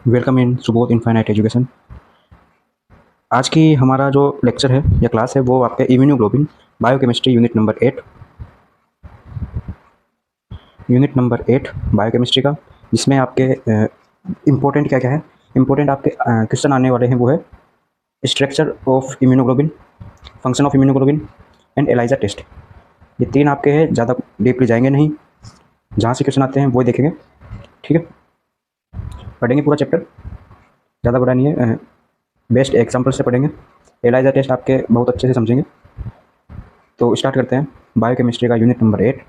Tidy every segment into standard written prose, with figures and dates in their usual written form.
Welcome in Subodh infinite education. आज की हमारा जो लेक्चर है या क्लास है वो आपके immunoglobulin biochemistry unit number 8 biochemistry का, जिसमें आपके इम्पोर्टेंट क्या क्या है, इम्पोर्टेंट आपके क्वेश्चन आने वाले हैं वो है structure of immunoglobin, function of immunoglobin and ELISA test. ये तीन आपके हैं, ज़्यादा डीपली जाएंगे नहीं, जहाँ से क्वेश्चन आते हैं वो देखेंगे। ठीक है, पढ़ेंगे पूरा चैप्टर, ज़्यादा बड़ा नहीं है, बेस्ट एग्जाम्पल से पढ़ेंगे। एलाइजा टेस्ट आपके बहुत अच्छे से समझेंगे। तो स्टार्ट करते हैं बायोकेमिस्ट्री का यूनिट नंबर 8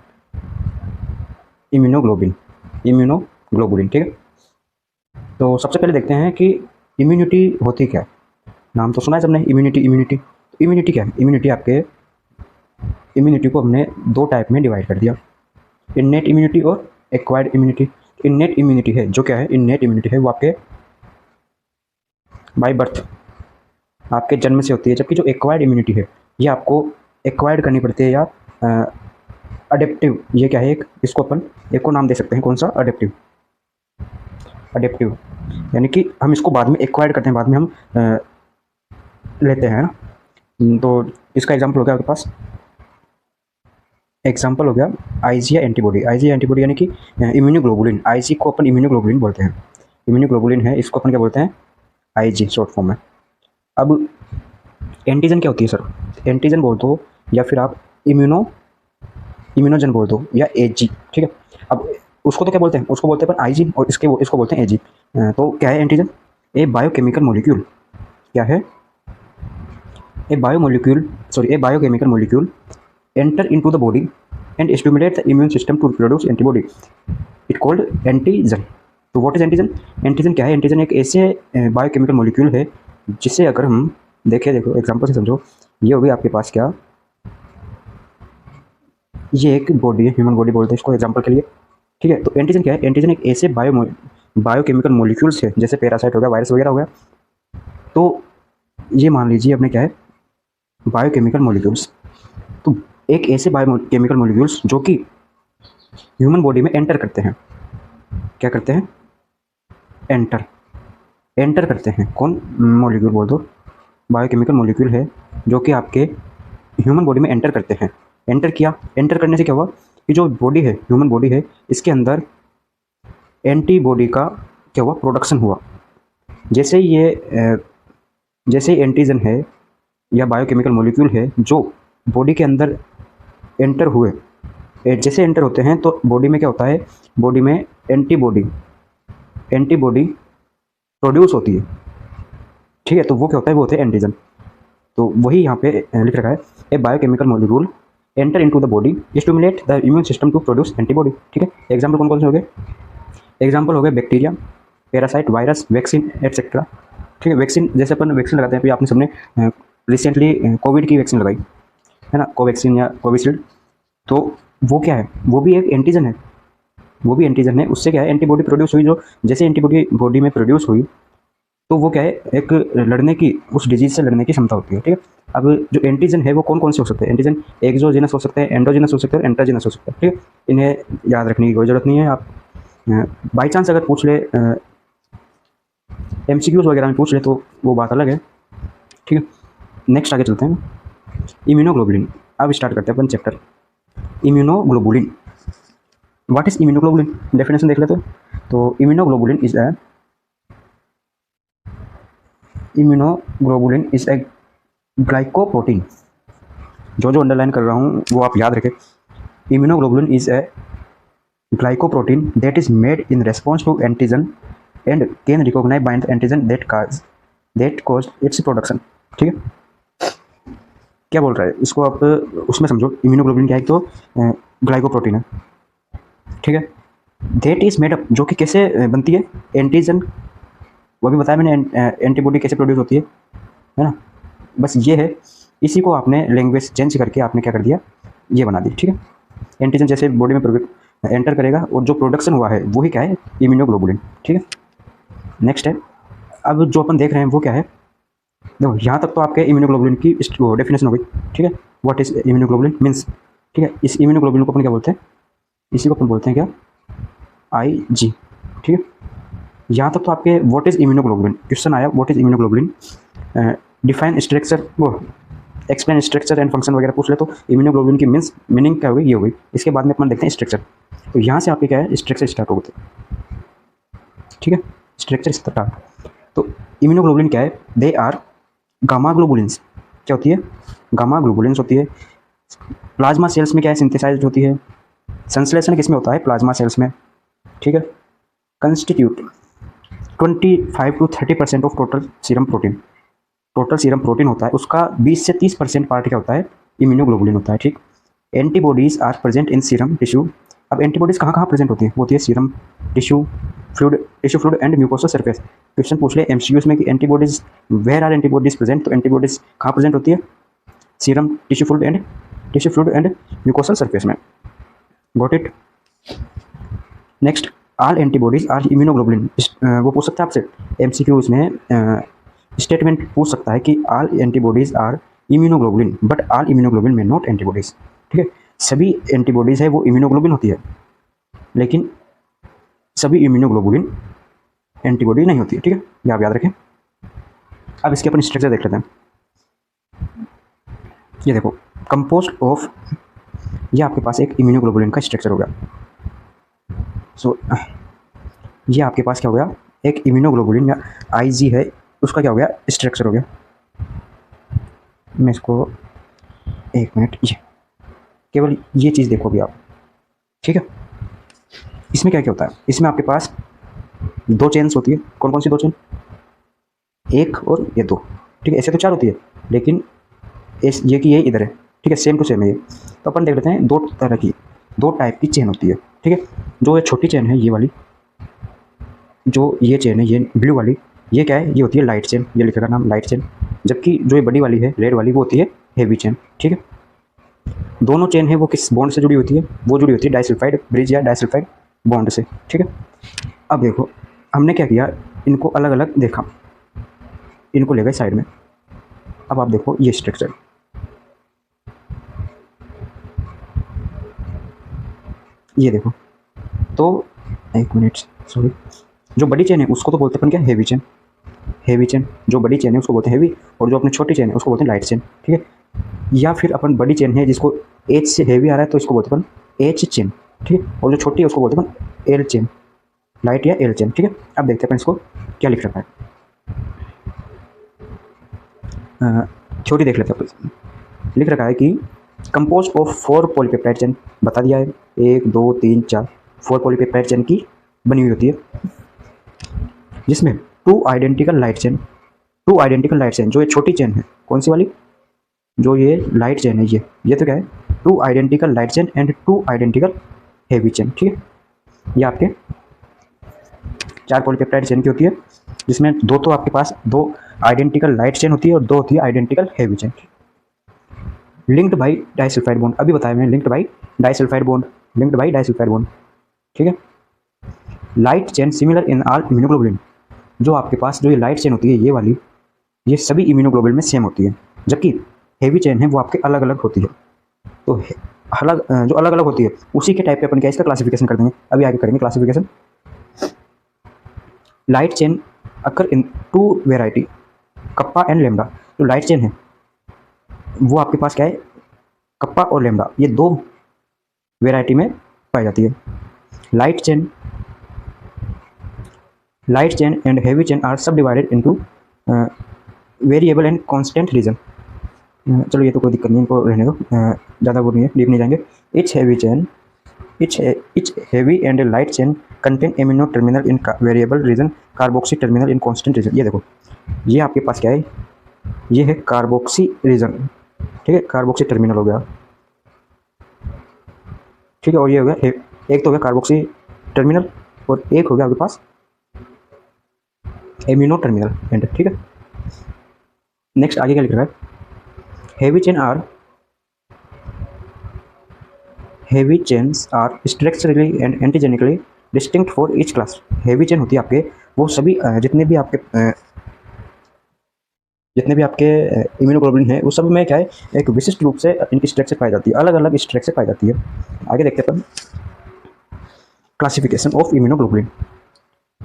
इम्यूनोग्लोबुलिन। ठीक है, तो सबसे पहले देखते हैं कि इम्यूनिटी होती क्या है। नाम तो सुना है सबने, इम्यूनिटी। इम्यूनिटी क्या है? इम्यूनिटी को हमने दो टाइप में डिवाइड कर दिया, इननेट इम्यूनिटी और एक्वायर्ड इम्यूनिटी। इननेट इम्यूनिटी है जो क्या है, इननेट इम्यूनिटी है वो आपके बाय बर्थ, आपके जन्म से होती है, जबकि जो एक्वायर्ड इम्यूनिटी है ये आपको एक्वायर्ड करनी पड़ती है या अडेप्टिव। ये क्या है, एक इसको अपन एक को नाम दे सकते हैं, कौन सा? अडेप्टिव। यानी कि हम इसको बाद में एक्वायर्ड करते हैं, बाद में हम लेते हैं ना। तो इसका एग्जांपल हो गया आपके पास, एग्जांपल हो गया आईजी या एंटीबॉडी। आईजी या एंटीबॉडी यानी कि इम्यूनोग्लोबुलिन। आईजी को अपन इम्यूनोग्लोबुलिन बोलते हैं, इम्यूनोग्लोबुलिन है, इसको अपन क्या बोलते हैं? आईजी शॉर्ट फॉर्म में। अब एंटीजन क्या होती है सर? एंटीजन बोल दो या फिर आप इम्यूनोजन बोल दो या एजी। ठीक है, अब उसको तो क्या बोलते हैं? उसको बोलते हैं अपन आईजी, और इसको बोलते हैं एजी। तो क्या है एंटीजन? ए बायोकेमिकल मॉलिक्यूल। क्या है? A biochemical molecule enter into the body and stimulate the immune system to produce antibody. It called antigen. तो व्हाट इज एंटीजन? एंटीजन क्या है? एंटीजन एक ऐसे बायोकेमिकल मॉलिक्यूल है जिसे अगर हम देखें, देखो एग्जांपल से समझो। ये होगी आपके पास क्या, ये एक बॉडी है, ह्यूमन बॉडी बोलते हैं इसको एग्जांपल के लिए। ठीक है, तो एंटीजन क्या है? एंटीजन एक ऐसे बायोकेमिकल मॉलिक्यूल्स है, जैसे पैरासाइट हो गया, वायरस वगैरह हो गया। तो ये मान लीजिए अपने क्या है, बायोकेमिकल मॉलिक्यूल्स। तो एक ऐसे बायोकेमिकल मॉलिक्यूल्स जो कि ह्यूमन बॉडी में एंटर करते हैं। क्या करते हैं? एंटर करते हैं। कौन? मॉलिक्यूल बोल दो, बायोकेमिकल मॉलिक्यूल है जो कि आपके ह्यूमन बॉडी में एंटर करते हैं। एंटर किया, एंटर करने से क्या हुआ कि जो बॉडी है, ह्यूमन बॉडी है, इसके अंदर एंटीबॉडी का क्या हुआ? प्रोडक्शन हुआ। जैसे एंटीजन है या बायोकेमिकल मॉलिक्यूल है जो बॉडी के अंदर एंटर हुए, जैसे एंटर होते हैं तो बॉडी में क्या होता है? बॉडी में एंटीबॉडी प्रोड्यूस होती है। ठीक है, तो वो क्या होता है? वो होते हैं एंटीजन। तो वही यहाँ पे लिख रखा है, a biochemical molecule enter into the body stimulate the immune system to produce antibody. ठीक है, एग्जाम्पल कौन कौन से हो गए? एग्जाम्पल हो गए bacteria, parasite, virus, vaccine etcetera. ठीक है, वैक्सीन जैसे अपन वैक्सीन लगाते हैं, अभी आपने सबने रिसेंटली कोविड की वैक्सीन लगाई है ना, कोवैक्सीन या कोविशील्ड। तो वो क्या है? वो भी एक एंटीजन है, वो भी एंटीजन है। उससे क्या है? एंटीबॉडी प्रोड्यूस हुई। जो जैसे एंटीबॉडी बॉडी में प्रोड्यूस हुई तो वो क्या है? एक लड़ने की, उस डिजीज से लड़ने की क्षमता होती है। ठीक है, अब जो एंटीजन है वो कौन कौन से हो सकते हैं? एंटीजन एक्सोजेनस हो सकते हैं, एंडोजेनस हो सकते हैं और एंट्रोजेनस हो सकते हैं। ठीक है, इन्हें याद रखने की कोई जरूरत नहीं है। आप बाई चांस अगर पूछ ले, एमसीक्यूज वगैरह में पूछ ले तो वो बात अलग है। ठीक है, नेक्स्ट आगे चलते हैं, इम्यूनोग्लोबुलिन। अब स्टार्ट करते हैं अपन chapter immunoglobulin. What is immunoglobulin? Definition देख लेते हैं। तो इम्यूनोग्लोबुलिन इज ए ग्लाइकोप्रोटीन। जो अंडरलाइन कर रहा हूँ वो आप याद रखें। Immunoglobulin is a glycoprotein that is made in response to antigen and can recognise bind the antigen that cause its production. ठीक है, क्या बोल रहा है इसको आप उसमें समझो। इम्यूनोग्लोबुलिन क्या है? तो ग्लाइकोप्रोटीन है। ठीक है, दैट इज मेड अप, जो कि कैसे बनती है? एंटीजन, वो भी बताया मैंने, एंटीबॉडी कैसे प्रोड्यूस होती है ना। बस ये है, इसी को आपने लैंग्वेज चेंज करके आपने क्या कर दिया? ये बना दी। ठीक है, एंटीजन जैसे बॉडी में एंटर करेगा और जो प्रोडक्शन हुआ है वही क्या है? इम्यूनोग्लोबुलिन। ठीक है, नेक्स्ट है, अब जो अपन देख रहे हैं वो क्या है? देखो यहाँ तक तो आपके इम्यूनोग्लोबुलिन की डेफिनेशन हो गई। ठीक है, व्हाट इज इम्यूनोग्लोबुलिन मीन्स। ठीक है, इस इम्यूनोग्लोबुलिन को अपन क्या बोलते हैं? इसी को अपन बोलते हैं क्या? आईजी। ठीक है, यहाँ तक तो आपके व्हाट इज इम्यूनोग्लोबुलिन क्वेश्चन आया, what is immunoglobulin, define structure, वो एक्सप्लेन स्ट्रक्चर एंड फंक्शन वगैरह पूछ ले तो इम्यूनोग्लोबुलिन की मीनिंग क्या होगी, ये होगी। इसके बाद में अपन देखते हैं स्ट्रक्चर। तो यहाँ से आपके क्या है, स्ट्रक्चर स्टार्ट होते हैं, ठीक है, स्ट्रक्चर स्टार्ट। तो इम्यूनोग्लोबुलिन क्या है, दे आर गामा ग्लोबुलिन्स, क्या होती है, गामा ग्लोबुलिन्स होती है। प्लाज्मा सेल्स में क्या है, सिंथेसाइज होती है। संश्लेषण किस में होता है, प्लाज्मा सेल्स में, ठीक है। Constitute 25 to 30% of total serum protein, total serum protein होता है उसका 20 से 30% पार्ट क्या होता है, इम्यूनोग्लोबुलिन होता है, ठीक। Antibodies are present in serum tissue. अब एंटीबॉडीज कहाँ कहाँ प्रेजेंट होती है, वो होती है serum tissue fluid and mucosal surface. Question पूछ ले एमसीक्यूज में कि antibodies, where are antibodies present, तो एंटीबॉडीज कहाँ प्रेजेंट होती है, serum tissue fluid and mucosal surface में। Got it. Next, all antibodies are immunoglobulin. वो पूछ सकता है आपसे एमसीक्यूज में, स्टेटमेंट पूछ सकता है कि all antibodies are immunoglobulin but all immunoglobulin में नॉट एंटीबॉडीज, ठीक है। सभी एंटीबॉडीज है वो इम्यूनोग्लोबुलिन होती है, लेकिन सभी इम्यूनोग्लोबुलिन एंटीबॉडी नहीं होती है, ठीक है, ये आप याद रखें। अब इसके अपन स्ट्रक्चर देख लेते हैं। ये देखो, कंपोस्ट ऑफ, ये आपके पास एक इम्यूनोग्लोबुलिन का स्ट्रक्चर हो गया। सो ये आपके पास क्या हो गया, एक इम्यूनोग्लोबुलिन या आईजी है, उसका क्या हो गया, स्ट्रक्चर हो गया। मैं इसको एक मिनट, ये केवल ये चीज़ देखो अभी आप, ठीक है। इसमें क्या क्या होता है, इसमें आपके पास दो चेन्स होती है। कौन कौन सी दो चेन, एक और ये दो, ठीक है। ऐसे तो चार होती है, लेकिन ये की ये इधर है, ठीक है, सेम टू सेम है ये। तो अपन देख लेते हैं, दो तरह की, दो टाइप की चेन होती है, ठीक है। जो ये छोटी चेन है ये वाली, जो ये चेन है ये ब्लू वाली, ये क्या है, ये होती है लाइट चेन, ये लिखेगा नाम लाइट चेन। जबकि जो ये बड़ी वाली है रेड वाली, वो होती है हेवी चेन, ठीक है। दोनों चेन है वो किस बॉन्ड से जुड़ी होती है, वो जुड़ी होती है डाइसल्फाइड ब्रिज या डाइसल्फाइड बॉन्ड से, ठीक है। अब देखो हमने क्या किया, इनको अलग अलग देखा, इनको ले गए साइड में। अब आप देखो ये स्ट्रक्चर, ये देखो, तो एक मिनट सॉरी, जो बड़ी चेन है उसको तो बोलते हैं अपन क्या, हेवी चेन, हेवी चेन। जो बड़ी चेन है उसको बोलते हैं हेवी, और जो अपनी छोटी चेन है उसको बोलते हैं लाइट चेन, ठीक है। या फिर अपन बड़ी चेन है जिसको एच से हेवी आ रहा है तो इसको बोलते हैं अपन एच चेन, ठीक है। और जो छोटी है उसको बोलते हैं अपन एल चेन, लाइट या एल चेन, ठीक है। अब देखते हैं अपन इसको क्या लिख रखा है, छोटी देख लेते हैं। लिख रखा है कि कंपोज ऑफ 4 पॉलीपेप्टाइड चेन, बता दिया है 1 2 3 4 4 पॉलीपेप्टाइड चेन की बनी हुई होती है, जिसमें 2 identical light chain, 2 identical light chain, जो ये छोटी चेन है, कौन सी वाली, जो ये लाइट चेन है, ये तो क्या है, 2 identical light chain and 2 identical heavy chain, ठीक है। ये आपके 4 पॉलीपेप्टाइड चेन की होती है, जिसमें दो तो आपके पास 2 आइडेंटिकल लाइट चेन होती है और 2 होती है identical heavy chain. Linked by disulphide bond, अभी बताया मैंने, linked by disulphide bond, linked by disulphide bond, ठीक है। Light chain similar in all immunoglobulin, जो आपके पास जो ये लाइट चेन होती है ये वाली, ये सभी इम्यूनोग्लोबुलिन में सेम होती है, जबकि हेवी चेन है वो आपके अलग अलग होती है। तो अलग, जो अलग अलग होती है उसी के टाइप पे अपन क्या इसका क्लासिफिकेशन कर देंगे, अभी आगे करेंगे classification. Light chain occur in 2 variety, kappa and lambda. जो लाइट चेन है वो आपके पास क्या है, कप्पा और लेमडा, ये 2 वेराइटी में पाई जाती है। Light chain and heavy chain are subdivided into variable and constant region. चलो ये तो कोई दिक्कत नहीं, इनको रहने दो, ज़्यादा वो नहीं है, डीप नहीं जाएंगे। Etch heavy and light chain contain amino terminal in variable region, carboxy terminal in constant region. ये देखो, ये आपके पास क्या है, ये है कार्बोक्सी रीजन, ठीक है, कार्बोक्सी टर्मिनल हो गया, ठीक है। और ये हो गया एक तो हो गया कार्बोक्सी टर्मिनल, और एक हो गया आपके पास एमिनो टर्मिनल एंड, ठीक है। नेक्स्ट आगे क्या लिख रहा है, heavy chains are structurally and antigenically distinct for each class. Heavy chain होती है आपके, वो सभी जितने भी आपके इम्यूनोग्लोबुलिन है, वो सब में क्या है, एक विशिष्ट रूप से इनकी स्ट्रक्चर पाई जाती है, अलग अलग स्ट्रक्चर पाई जाती है। आगे देखते हैं अपन classification of immunoglobulin.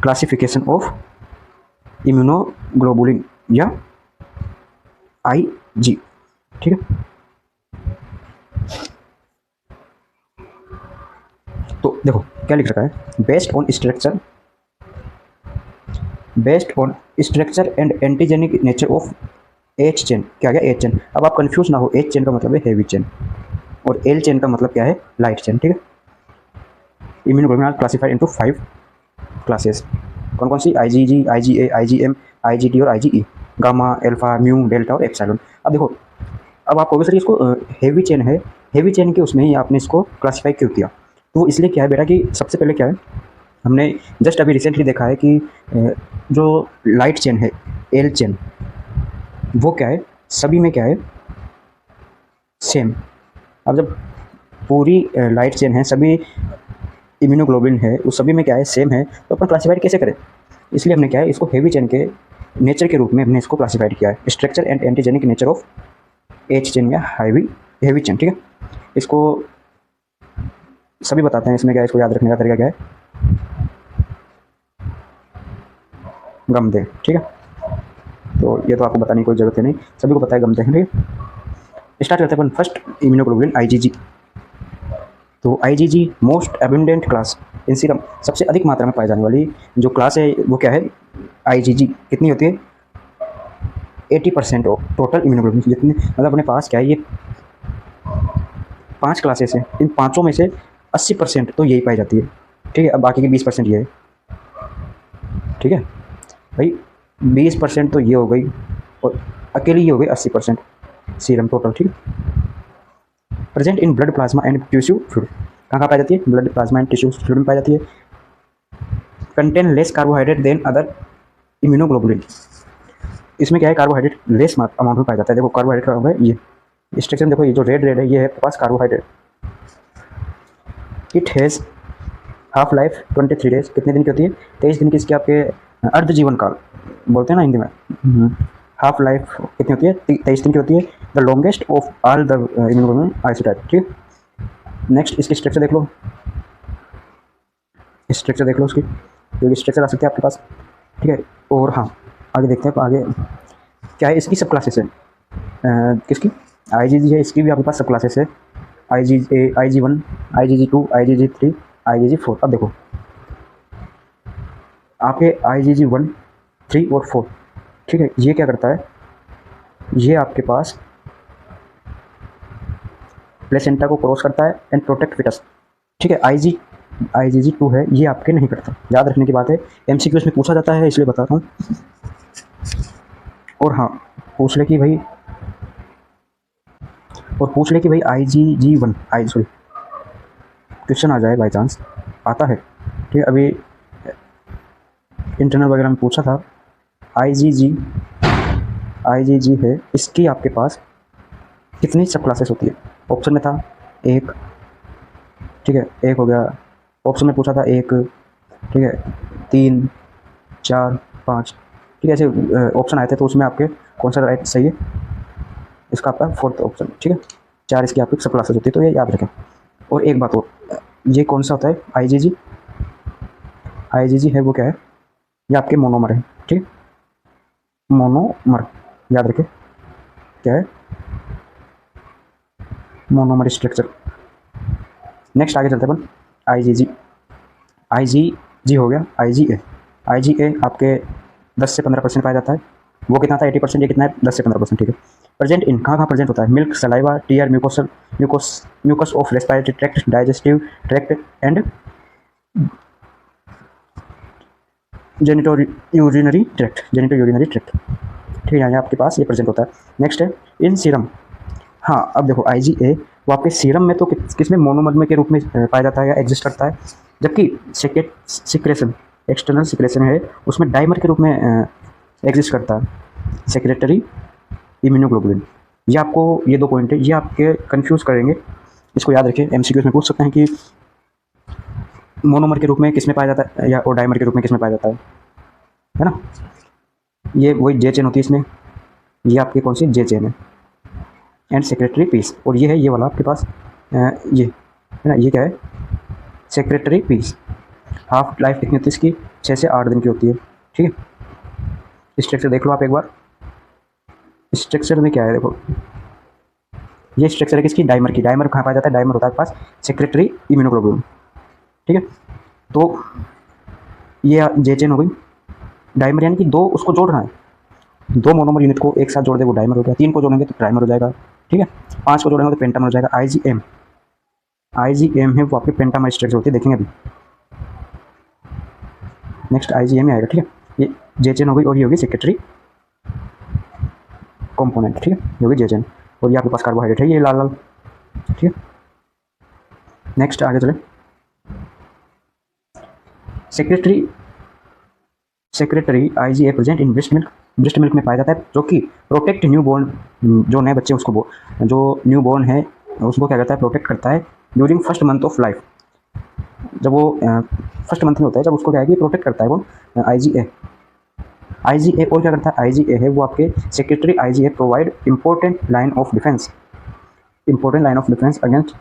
Classification of immunoglobulin या IG, ठीक है। तो देखो क्या लिख रखा है, based on structure and antigenic nature of H chain. क्या गया एच चेन, अब आप कंफ्यूज ना हो, एच चेन का मतलब है हैवी चेन और एल चेन का मतलब क्या है लाइट चेन, ठीक है। Immunoglobulin are classified into 5 classes. कौन कौन सी, IgG, IgA, IgM, IgD और IgE, gamma, alpha, mu, delta और एप्सिलॉन। अब देखो, अब आप कहोगे सर इसको हैवी चेन है, हैवी चेन के उसमें ही आपने इसको क्लासीफाई क्यों किया? तो वो इसलिए क्या है बेटा कि सबसे पहले क्या है, हमने जस्ट अभी रिसेंटली देखा है कि जो लाइट चेन है एल चेन, वो क्या है सभी में क्या है सेम। अब जब पूरी लाइट चेन है, सभी इम्यूनोग्लोबुलिन है, उस सभी में क्या है सेम है, तो अपन क्लासीफाइड कैसे करें? इसलिए हमने क्या है इसको हैवी चेन के नेचर के रूप में हमने इसको क्लासीफाइड किया है, structure and antigenic nature of H chain या हैवी चेन, ठीक है। इसको सभी बताते हैं, इसमें क्या है इसको याद रखने का तरीका क्या है, गमदे, ठीक है। तो ये तो आपको बताने की कोई जरूरत है नहीं, सभी को पता है गमदे हैं, ठीक है। स्टार्ट करते हैं अपन फर्स्ट इम्यूनोग्लोबुलिन IgG। तो IgG most abundant class in serum, सबसे अधिक मात्रा में पाई जाने वाली जो क्लास है वो क्या है IgG। कितनी होती है 80% ऑफ टोटल इम्यूनोग्लोबुलिन, जितने मतलब अपने पास क्या है ये 5 क्लासेस हैं, इन पाँचों में से 80% तो यही पाई जाती है, ठीक है। अब बाकी की 20% ये है, ठीक है भाई, 20% तो ये हो गई और अकेली ये हो गई 80% सीरम टोटल, ठीक है। Present in blood plasma and tissue fluid, कहाँ पाई जाती है, blood plasma and tissue fluid में पाई जाती है। Contain less carbohydrate than other immunoglobulin, इसमें क्या है कार्बोहाइड्रेट लेस अमाउंट में पाया जाता है। देखो कार्बोहाइड्रेट का होगा ये स्ट्रक्चर, देखो ये जो रेड है ये है पास carbohydrate. It has half life 23 days, कितने दिन की होती है 23 दिन की, इसके आपके अर्ध जीवन काल बोलते हैं ना हिंदी में। हाफ लाइफ कितनी होती है 23 दिन की होती है। The longest of all the immunoglobulin isotype, ठीक है। नेक्स्ट इसकी स्ट्रक्चर देख लो, स्ट्रक्चर देख लो उसकी, क्योंकि स्ट्रक्चर आ सकती है आपके पास, ठीक है। और हाँ आगे देखते हैं, आगे क्या है इसकी सब क्लासेस है, किसकी IgG है, इसकी भी आपके पास सब क्लासेस है, IgA, IG1, IgG2, IgG3, IgG4। अब देखो आपके IgG1, 3 और 4, ठीक है, ये क्या करता है, ये आपके पास प्लेसेंटा को क्रॉस करता है एंड प्रोटेक्ट फिटस, ठीक है। IgG2 है, ये आपके नहीं करता, याद रखने की बात है, MCQ में पूछा जाता है इसलिए बताता हूँ। और हाँ पूछ ले कि भाई IgG1 क्वेश्चन आ जाए बाई चांस, आता है, ठीक है। अभी इंटरनल वगैरह में पूछा था, IgG है, इसकी आपके पास कितनी सब क्लासेस होती है, ऑप्शन में था एक, ठीक है, एक हो गया, ऑप्शन में पूछा था एक, ठीक है, 3, 4, 5, ठीक है, ऐसे ऑप्शन आए थे, तो उसमें आपके कौन सा राइट सही है, इसका आपका 4th ऑप्शन, ठीक है। 4 इसकी आपकी सब क्लासेस होती है, तो ये याद रखें। और एक बात और, ये कौन सा होता है IgG है, वो क्या है, ये आपके मोनोमर है, ठीक है, मोनोमर याद रखें, क्या है मोनोमर स्ट्रक्चर। नेक्स्ट आगे चलते हैं अपन, IgG हो गया, IgA आपके 10 से 15% पाया जाता है, वो कितना था 80%, ये कितना है 10 से 15%, ठीक है। प्रेजेंट इन कहाँ प्रेजेंट होता है, milk, saliva, tear, mucus of respiratory tract, digestive tract and genitourinary tract, ठीक है, यहाँ आपके पास ये प्रेजेंट होता है। नेक्स्ट है इन सीरम, हाँ अब देखो IgA वो आपके सीरम में तो किसमें मोनोमर में के रूप में पाया जाता है या एग्जिस्ट करता है, जबकि सिक्रेशन एक्सटर्नल सिक्रेशन है उसमें डाइमर के रूप में एग्जिस्ट करता है, सेक्रेटरी इम्यूनोग्लोबुलिन। ये आपको ये 2 पॉइंट है, ये आपके कंफ्यूज करेंगे, इसको याद रखिए, MCQ में पूछ सकते हैं कि मोनोमर के रूप में किसमें पाया जाता है या और डाइमर के रूप में किसमें पाया जाता है ना। ये वही J चेन होती है इसमें, ये आपकी कौन सी J चेन है एंड सेक्रेटरी पीस, और ये है ये वाला आपके पास ये है ना, ये क्या है सेक्रेटरी पीस, हाफ लाइफ कितनी होती है इसकी, 6 से 8 दिन की होती है। ठीक है, स्ट्रक्चर देख लो आप एक बार। स्ट्रक्चर में क्या है देखो, ये स्ट्रक्चर है किसकी, डाइमर की। डाइमर कहाँ पाया जाता है, डाइमर होता है पास सेक्रेटरी इम्यूनोग्लोबुलिन। ठीक है, तो ये जे चेन हो गई। डाइमर यानी कि दो उसको जोड़ना है, दो मोनोमर यूनिट को एक साथ जोड़ दे वो डाइमर हो गया। 3 को जोड़ेंगे तो ट्राइमर हो जाएगा। ठीक है, 5 को जोड़ेंगे तो पेंटामर हो जाएगा। आईजीएम, आईजीएम है वो आपकी पेंटामर स्ट्रक्चर होती है, देखेंगे अभी। नेक्स्ट आईजीएम आएगा। ठीक है, ये जे चेन हो गई और ये होगी सेक्रेटरी कंपोनेंट। ठीक है, ये होगी जे चेन और ये आपके पास कार्बोहाइड्रेट है, ये लाल लाल। ठीक है, नेक्स्ट आगे चले। Secretary secretary IgA present in breast milk, breast milk में पाया जाता है, जो कि प्रोटेक्ट न्यू बॉर्न, जो नए बच्चे उसको जो न्यू बॉर्न है उसको क्या करता है, प्रोटेक्ट करता है during first month of life. जब वो फर्स्ट मंथ में होता है, जब उसको क्या है कि प्रोटेक्ट करता है वो आईजीए। आईजीए और क्या करता है, आईजीए है वो आपके secretory IgA provide important line of defence, important line of defence against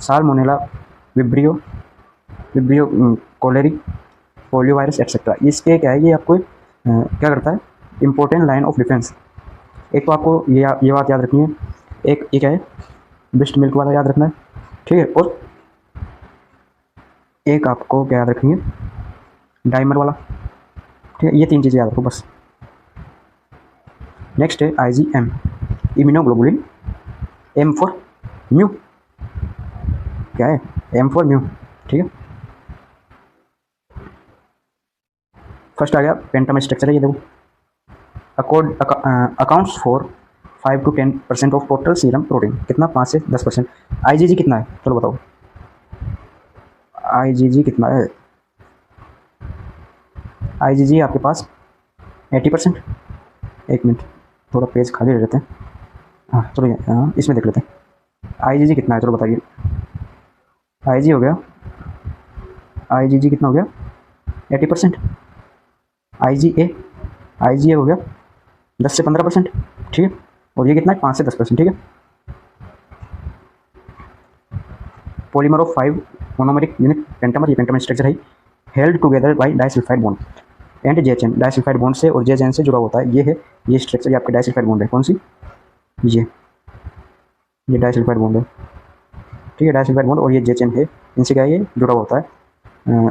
Salmonella, Vibrio Vibrio cholerae, polio virus et cetera. इसके क्या है, ये आपको क्या करता है, इंपॉर्टेंट लाइन ऑफ डिफेंस। एक तो आपको ये बात याद रखनी है, एक क्या है, ब्रेस्ट मिल्क वाला याद रखना है। ठीक है, और एक आपको क्या याद रखनी है, डाइमर वाला। ठीक है, ये 3 चीज़ें याद रखो बस। नेक्स्ट है IgM, immunoglobulin. M for mu, क्या है, एम फॉर म्यू। ठीक है, फर्स्ट आ गया पेंटामर स्ट्रक्चर है, ये देखो। Accounts for 5 to 10% of total serum protein. कितना, 5 से 10%। आईजीजी कितना है, चलो बताओ, आईजीजी कितना है। आईजीजी आपके पास 80%। एक मिनट, थोड़ा पेज खाली रह जाते हैं। हाँ चलो, इसमें देख लेते हैं आईजीजी कितना है, चलो बताइए। आईजी हो गया, आईजीजी कितना हो गया, 80%। आईजीए हो गया 10 से 15%। ठीक है, और ये कितना है, 5 से 10%। ठीक है, polymer of 5 monomeric unit pentamer, ये पेंटामर स्ट्रक्चर है, held together by disulphide bond and J chain. Disulphide bond से और जे चेन से जुड़ा होता है, ये है ये स्ट्रक्चर, ये आपका डाइसल्फाइड बॉन्ड है। कौन सी, ये डाइसल्फाइड बॉन्ड है। ठीक है, डाइसल्फाइड बॉन्ड और ये जे चेन है, इनसे क्या है, ये जुड़ा होता है।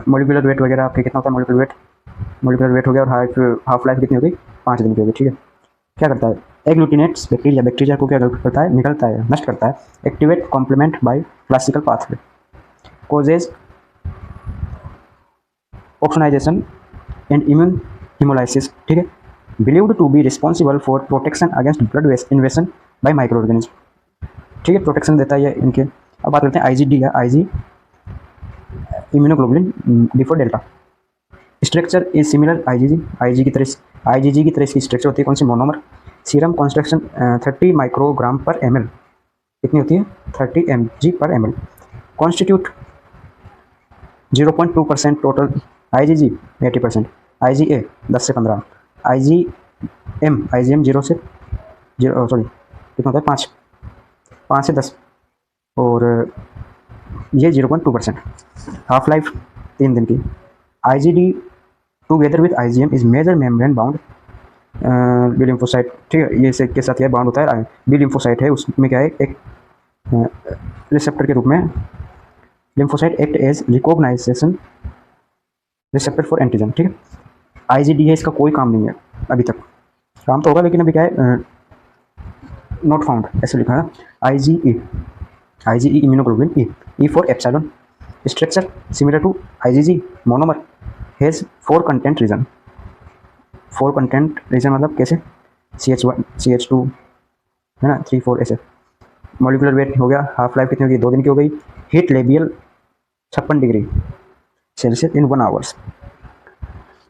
मोलिकुलर वेट वगैरह आपके कितना होता है, मोलिकुलर वेट हो गया, और हाफ लाइफ कितनी हो गई, 5 दिन की होगी। ठीक है, क्या करता है, एग्लूटिनेट्स बैक्टीरिया को क्या करता है, निकलता है, नष्ट करता है। Activate complement by classical pathway, causes opsonisation and immune haemolysis. ठीक है, believed to be responsible for protection against blood invasion by microorganism. ठीक है, प्रोटेक्शन देता है ये इनके। अब बात करते हैं आईजीडी है, IG immunoglobulin before delta. Structure is similar IgG, IgG की तरह इसकी स्ट्रक्चर होती है। कौन सी, मोनोमर। सीरम कॉन्स्ट्रक्शन 30 माइक्रोग्राम पर ml, कितनी होती है, 30 mg पर ml। Constitute 0.2% total. IgG 80%, IgA 10 से 15, आईजीएम 0 से 0 सॉरी कितना होता है, 5 से 10, और ये 0.2%। हाफ लाइफ 3 दिन की। IgD together with IgM is major membrane bound B lymphocyte. ठीक है, ये के साथ यह बाउंड होता है, बी लिम्फोसाइट है, उसमें क्या है, एक रिसेप्टर के रूप में। Lymphocyte act as recognisation receptor for antigen. ठीक है, आईजीडी है, इसका कोई काम नहीं है अभी तक, काम तो होगा लेकिन अभी क्या है, नॉट फाउंड ऐसे लिखा है। IgE immunoglobulin E for epsilon. Structure similar to IgG, monomer, has 4 content region. 4 content region मतलब कैसे, CH1 CH2 है ना, 3 4 ऐसे। मॉलिकुलर वेट हो गया, हाफ लाइफ कितनी होगी, 2 दिन की हो गई। Heat labial 56 degree Celsius in 1 hours.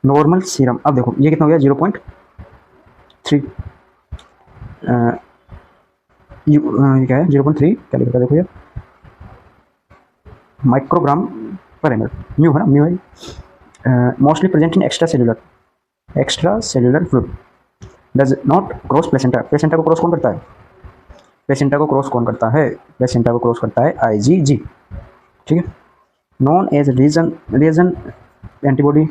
Normal serum, अब देखो ये कितना हो गया, 0.3। ये क्या है, 0.3 क्या लिखा है, देखो ये माइक्रोग्राम पर ml। म्यू है ना, म्यू है। Mostly present in extra cellular fluid, does not cross placenta. Placenta को क्रॉस कौन करता है, प्लेसेंटा को क्रॉस कौन करता है, प्लेसेंटा को क्रॉस करता है आईजीजी। ठीक है, non age region antibody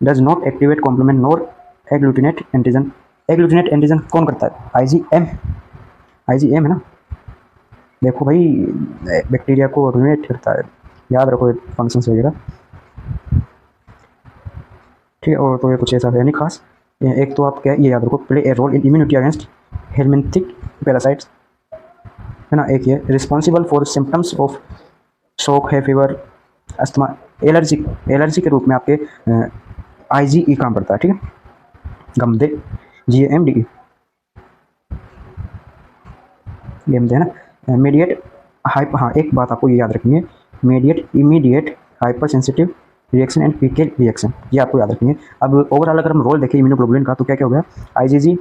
does not activate complement nor agglutinate antigen. Agglutinate antigen कौन करता है? आईजीएम। आईजीएम है ना। देखो भाई, बैक्टीरिया को एग्लूटिनेट करता है, याद रखो फंक्शंस वगैरह, ठीक है। और तो ये कुछ ऐसा है नहीं खास। एक तो आप क्या ये याद रखो, play a role in immunity against helminthic parasites, है ना। एक ये responsible for symptoms of shock है, फीवर, अस्थमा, एलर्जी। एलर्जी के रूप में आपके आईजीई काम करता है, ठीक है। गमदे, GAMDE, गमदे है ना। मीडिएट हाइप, हाँ एक बात आपको ये याद रखनी है, mediate immediate hypersensitive reaction and PK reaction, ये आपको याद रखनी है। अब ओवरऑल अगर हम रोल देखें इम्यूनोग्लोबुलिन का, तो क्या क्या हो गया? IgG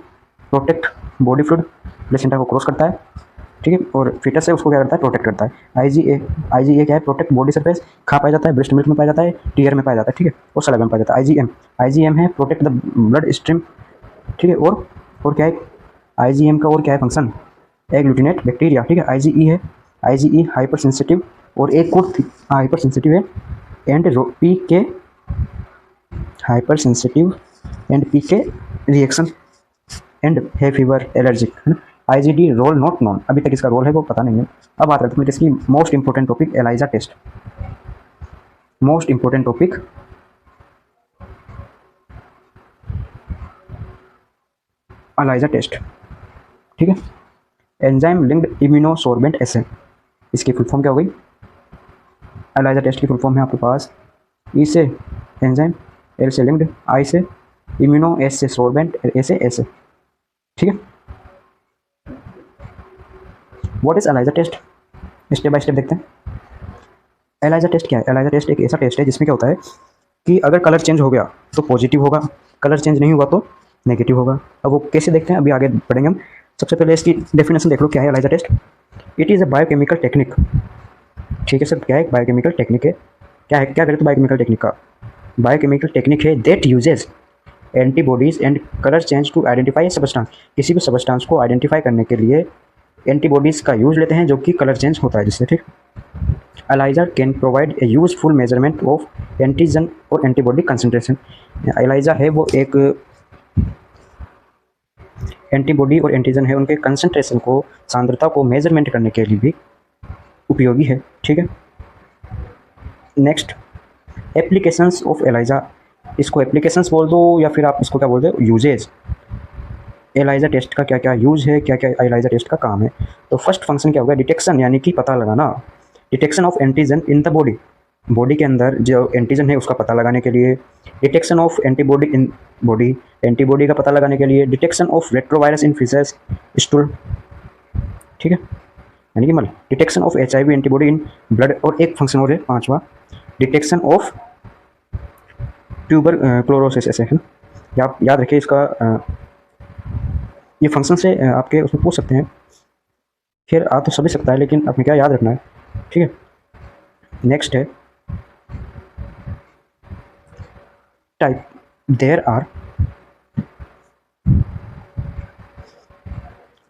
protect body fluid, placenta को क्रॉस करता है, ठीक है। और फिटस है उसको क्या करता है? प्रोटेक्ट करता है। आईजीए क्या है? प्रोटेक्ट बॉडी सरफेस, खा पाया जाता है, ब्रेस्ट मिल्क में पाया जाता है, टीयर में पाया जाता है, ठीक है, और सलाइवा में पाया जाता है। आईजीएम है प्रोटेक्ट द ब्लड स्ट्रीम, ठीक है। और क्या है आईजीएम का? और क्या है फंक्शन? एग्लूटिनेट बैक्टीरिया, ठीक है। आईजीई है, आईजीई हाइपर सेंसिटिव, और एक और हाइपर सेंसिटिव है and PK, hypersensitive and PK reaction and है फीवर, एलर्जिक, है ना। आईजीडी रोल नॉट नोन, अभी तक इसका रोल है वो पता नहीं है। अब बात करते हैं इसकी most important topic, ELISA test. Most important topic ELISA test, ठीक है। एंजाइम लिंक्ड इम्यूनोसोर्बेंट एसे, इसकी फुल फॉर्म क्या हो गई? एलाइजा टेस्ट की फुल फॉर्म है आपके पास, ई से एंजाइम, एल से लिंक्ड, आई से इम्यूनो, एस से सोर्बेंट, ए से एसे, ठीक है। What is ELISA test? Step by step देखते हैं। एलाइजा टेस्ट क्या है? एलाइजा टेस्ट एक ऐसा टेस्ट है जिसमें क्या होता है कि अगर कलर चेंज हो गया तो पॉजिटिव होगा, कलर चेंज नहीं हुआ तो नेगेटिव होगा। अब वो कैसे देखते हैं, अभी आगे बढ़ेंगे हम। सबसे पहले इसकी डेफिनेशन देख लो, क्या है ELISA test? It is a biochemical technique, ठीक है सर। क्या है? बायोकेमिकल टेक्निक है। क्या है, क्या करते बायोकेमिकल टेक्निक का? बायोकेमिकल टेक्निक है that uses antibodies and colour change to identify substance, किसी भी सबस्टांस को आइडेंटिफाई करने के लिए एंटीबॉडीज़ का यूज लेते हैं जो कि कलर चेंज होता है जिससे, ठीक। ELISA can provide a useful measurement of antigen और एंटीबॉडी कंसंट्रेशन। एलाइजा है वो एक एंटीबॉडी और एंटीजन है, उनके कंसंट्रेशन को, सांद्रता को मेजरमेंट करने के लिए भी उपयोगी है, ठीक है। नेक्स्ट, एप्लीकेशंस ऑफ एलाइजा, इसको एप्लीकेशंस बोल दो या फिर आप इसको क्या बोल दो? यूजेज। एलाइजा टेस्ट का क्या क्या यूज है, क्या क्या एलाइजा टेस्ट का काम है? तो फर्स्ट फंक्शन क्या होगा? डिटेक्शन, यानी कि पता लगाना, detection of antigen in the body, body के अंदर जो एंटीजन है उसका पता लगाने के लिए। Detection of antibody in body, antibody का पता लगाने के लिए। Detection of retrovirus in faeces stool, ठीक है, यानी कि मतलब detection of HIV antibody in blood. और एक फंक्शन और है पांचवा, डिटेक्शन ऑफ ट्यूबर क्लोरोसिस, ऐसे है ना। आप याद रखिए इसका, ये फंक्शन से आपके उसमें पूछ सकते हैं, फिर आ तो सभी सकता है लेकिन आपने क्या याद रखना है, ठीक है। नेक्स्ट है टाइप, देयर आर,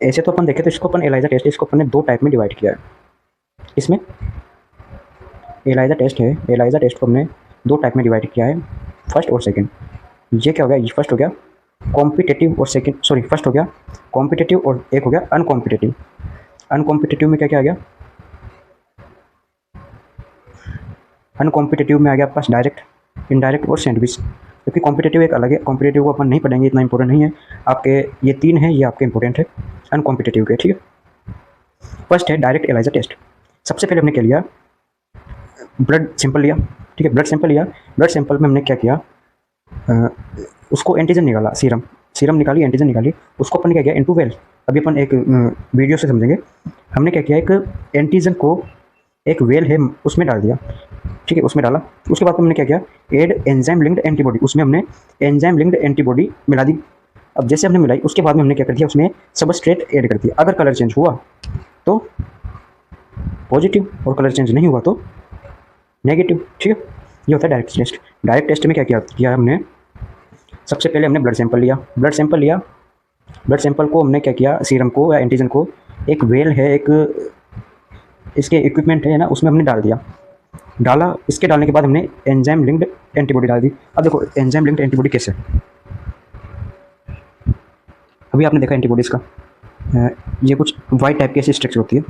ऐसे तो अपन देखें तो इसको अपन एलाइजा टेस्ट, इसको अपन ने दो टाइप में डिवाइड किया है। इसमें एलाइजा टेस्ट है, एलाइजा टेस्ट को हमने दो टाइप में डिवाइड किया है, फर्स्ट और सेकंड। ये क्या हो गया? ये फर्स्ट हो गया कॉम्पिटिटिव और सेकंड, सॉरी फर्स्ट हो गया कॉम्पिटिटिव और एक हो गया अनकॉम्पिटिटिव। अनकॉम्पिटिटिव में क्या क्या आ गया? अनकॉम्पिटिटिव में आ गया आपके पास डायरेक्ट, इनडायरेक्ट और सैंडविच। क्योंकि कॉम्पिटिटिव एक अलग है, कॉम्पिटिटिव को अपन नहीं पढ़ेंगे, इतना इंपॉर्टेंट नहीं है आपके। ये तीन है, ये आपके इंपॉर्टेंट है अनकॉम्पिटिटिव के, ठीक है। फर्स्ट है डायरेक्ट एलाइजा टेस्ट। सबसे पहले हमने क्या लिया? ब्लड सैंपल लिया, ठीक है, ब्लड सैंपल लिया। ब्लड सैंपल में हमने क्या किया? उसको एंटीजन निकाला, सीरम निकाली, एंटीजन निकाली, उसको अपन क्या किया? Into well. अभी अपन एक वीडियो से समझेंगे। हमने क्या किया? एक एंटीजन को एक वेल है उसमें डाल दिया, ठीक है, उसमें डाला। उसके बाद हमने क्या किया? एड एंजाइम लिंक्ड एंटीबॉडी, उसमें हमने एंजाइम लिंक्ड एंटीबॉडी मिला दी। अब जैसे हमने मिलाई उसके बाद में हमने क्या कर दिया? उसमें सबस्ट्रेट ऐड कर दिया। अगर कलर चेंज हुआ तो पॉजिटिव और कलर चेंज नहीं हुआ तो नेगेटिव, ठीक है। ये होता है डायरेक्ट टेस्ट। डायरेक्ट टेस्ट में क्या किया हमने? सबसे पहले हमने ब्लड सैंपल लिया, ब्लड सैंपल को हमने क्या किया? सीरम को या एंटीजन को एक वेल है, एक इसके इक्विपमेंट है ना, उसमें हमने डाल दिया। डाला, इसके डालने के बाद हमने एंजाइम लिंक्ड एंटीबॉडी डाल दी। अब देखो एंजाइम लिंक्ड एंटीबॉडी कैसे, अभी आपने देखा एंटीबॉडीज़ का ये कुछ वाइट टाइप की ऐसी स्ट्रक्चर होती है,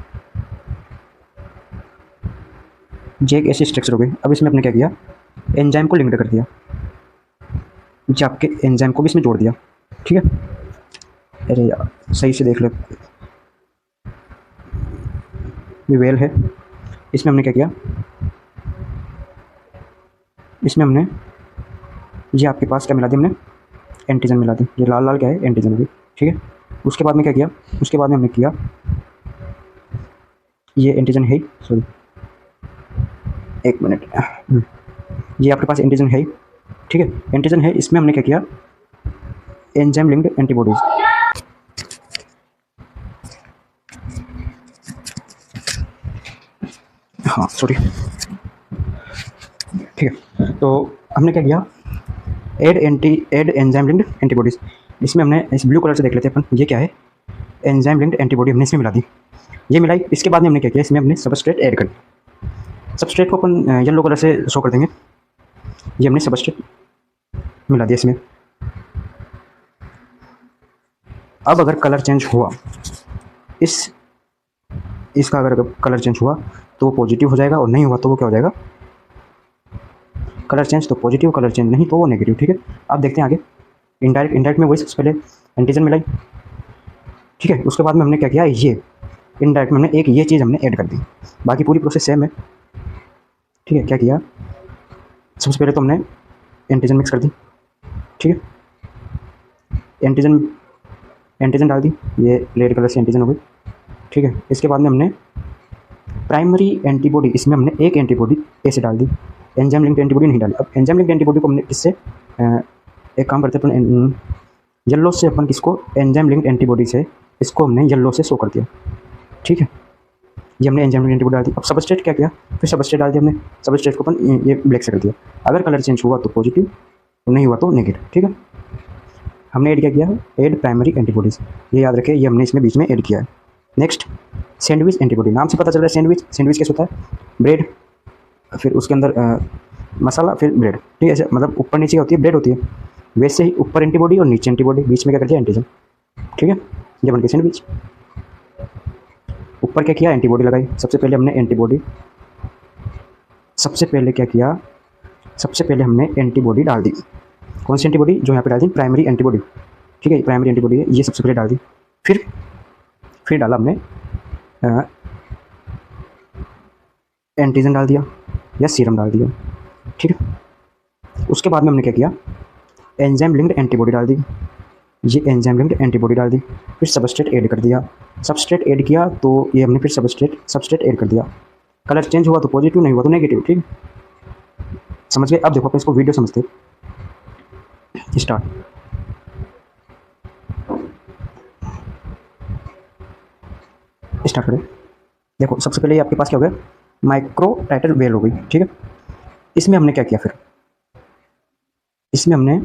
ये एक ऐसी स्ट्रक्चर हो गई। अब इसमें आपने क्या किया, एंजाइम को लिंक्ड कर दिया, जो आपके एंजाइम को भी इसमें जोड़ दिया, ठीक है। अरे यार सही से देख लो, ये वेल है, इसमें हमने क्या किया, इसमें हमने ये आपके पास क्या मिला दी, हमने एंटीजन मिला दी, ये लाल लाल क्या है, एंटीजन होगी, ठीक है। उसके बाद में क्या किया, उसके बाद में हमने किया, ये एंटीजन है, सॉरी एक मिनट, ये आपके पास एंटीजन है, ठीक है, एंटीजन है, इसमें हमने क्या किया, एंजाइम लिंक्ड एंटीबॉडीज, हाँ सॉरी, ठीक है। तो हमने क्या किया, एड एंजाइम लिंक्ड एंटीबॉडीज, इसमें हमने इस ब्लू कलर से देख लेते हैं अपन, ये क्या है, एंजाइम लिंक्ड एंटीबॉडी हमने इसमें मिला दी, ये मिलाई। इसके बाद में हमने क्या किया, इसमें हमने सबस्ट्रेट ऐड कर दी, सबस्ट्रेट को अपन येलो कलर से शो कर देंगे, ये हमने सबस्ट्रेट मिला दिया इसमें। अब अगर कलर चेंज हुआ, इसका अगर कलर चेंज हुआ तो वो पॉजिटिव हो जाएगा, और नहीं हुआ तो वो क्या हो जाएगा, कलर चेंज तो पॉजिटिव, कलर चेंज नहीं तो वो नेगेटिव, ठीक है। अब देखते हैं आगे, इनडायरेक्ट में वही सबसे पहले एंटीजन मिलाई, ठीक है। उसके बाद में हमने क्या किया, ये इनडायरेक्ट में हमने एक ये चीज़ हमने ऐड कर दी, बाकी पूरी प्रोसेस सेम है, ठीक है। क्या किया, सबसे पहले तो हमने एंटीजन मिक्स कर दी, ठीक है, एंटीजन डाल दी, ये रेड कलर से एंटीजन हो गई, ठीक है। इसके बाद में हमने प्राइमरी एंटीबॉडी, इसमें हमने एक एंटीबॉडी ऐसे डाल दी, एंजाइम लिंक्ड एंटीबॉडी नहीं डाली। अब एंजाइम लिंक्ड एंटीबॉडी को हमने किससे, एक काम करते हैं अपन, येलो से अपन किसको, एंजाइम लिंक्ड एंटीबॉडी से इसको हमने येलो से शो कर दिया, ठीक है। ये हमने एंजाइम लिंक्ड एंटीबॉडी डाल दी। अब सबस्ट्रेट क्या किया, फिर सबस्ट्रेट डाल दिया हमने, सबस्ट्रेट को अपन ये ब्लैक से कर दिया, अगर कलर चेंज हुआ तो पॉजिटिव, नहीं हुआ तो नेगेटिव, ठीक है। हमने ऐड क्या किया, ऐड प्राइमरी एंटीबॉडीज़, ये याद रखें, ये हमने इसमें बीच में ऐड किया है। नेक्स्ट सैंडविच एंटीबॉडी, नाम से पता चल रहा है सैंडविच, सैंडविच कैसे होता है, ब्रेड, फिर उसके अंदर मसाला, फिर ब्रेड, ठीक है, ऐसे मतलब ऊपर नीचे होती है, ब्रेड होती है, वैसे ही ऊपर एंटीबॉडी और नीचे एंटीबॉडी, बीच में क्या कर दिया, एंटीजन, ठीक है, ये बन गया सैंडविच। ऊपर क्या किया, एंटीबॉडी लगाई, सबसे पहले हमने एंटीबॉडी, सबसे पहले क्या किया, सबसे पहले हमने एंटीबॉडी डाल दी, कौन सी एंटीबॉडी, जो यहाँ पे डाल दी, प्राइमरी एंटीबॉडी, ठीक है, प्राइमरी एंटीबॉडी है, ये सबसे पहले डाल दी, फिर डाला हमने एंटीजन डाल दिया या सीरम डाल दिया, ठीक है। उसके बाद में हमने क्या किया, एंजाइम लिंक्ड एंटीबॉडी डाल दी, ये एंजाइम लिंक्ड एंटीबॉडी डाल दी, फिर सबस्ट्रेट ऐड कर दिया, सबस्ट्रेट ऐड किया तो ये हमने फिर सबस्ट्रेट ऐड कर दिया, कलर चेंज हुआ तो पॉजिटिव, नहीं हुआ तो नेगेटिव, ठीक समझ गए। अब देखो अपन इसको वीडियो समझते, स्टार्ट, स्टार्ट करें। देखो सबसे पहले ये आपके पास क्या हो गया, माइक्रो टाइटर वेल हो गई, ठीक है। इसमें हमने क्या किया, फिर इसमें हमने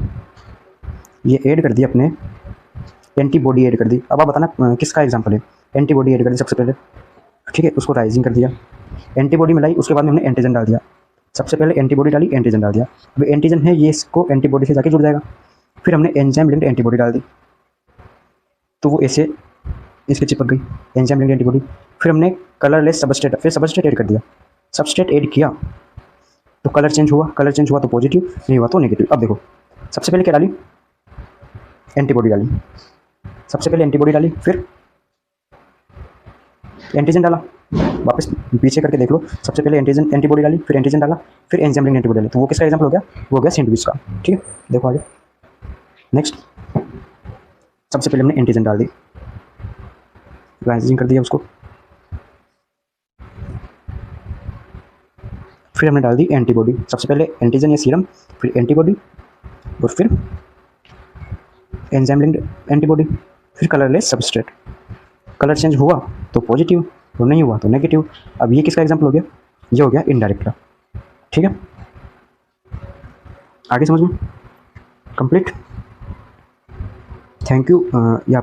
ये ऐड कर दिया, अपने एंटीबॉडी ऐड कर दी। अब आप बताना किसका एग्जांपल है, एंटीबॉडी ऐड कर दी सबसे पहले, ठीक है, उसको राइजिंग कर दिया, एंटीबॉडी मिलाई, उसके बाद में हमने एंटीजन डाल दिया, सबसे पहले एंटीबॉडी डाली, एंटीजन डाल दिया, अब एंटीजन है ये इसको एंटीबॉडी से जाके जुड़ जाएगा, फिर हमने एंजाइम लिंक्ड एंटीबॉडी डाल दी, तो वो ऐसे इसके चिपक गई एंजाइम लिंक्ड एंटीबॉडी, फिर हमने कलरलेस सबस्ट्रेट, फिर सबस्ट्रेट ऐड कर दिया, सबस्ट्रेट ऐड किया तो कलर चेंज हुआ, कलर चेंज हुआ तो पॉजिटिव, नहीं हुआ तो नेगेटिव। अब देखो सबसे पहले क्या डाली, एंटीबॉडी डाली, सबसे पहले एंटीबॉडी डाली, फिर एंटीजन डाला, वापस पीछे करके देख लो, सबसे पहले एंटीबॉडी डाली, फिर एंटीजन डाला, फिर एंजाइम लिंक्ड एंटीबॉडी डाली, तो वो किसका एग्जांपल हो गया, वो हो गया सैंडविच का, ठीक है। देखो आगे, नेक्स्ट सबसे पहले हमने एंटीजन डाल दी, राइजिंग कर दिया उसको, फिर हमने डाल दी एंटीबॉडी, सबसे पहले एंटीजन या सीरम, फिर एंटीबॉडी, और फिर एंजाइम लिंक्ड एंटीबॉडी, फिर कलरलेस सबस्ट्रेट, कलर चेंज हुआ तो पॉजिटिव, और नहीं हुआ तो नेगेटिव। अब ये किसका एग्जांपल हो गया, ये हो गया इनडायरेक्ट का, ठीक है। आगे समझ में कंप्लीट, थैंक यू। ये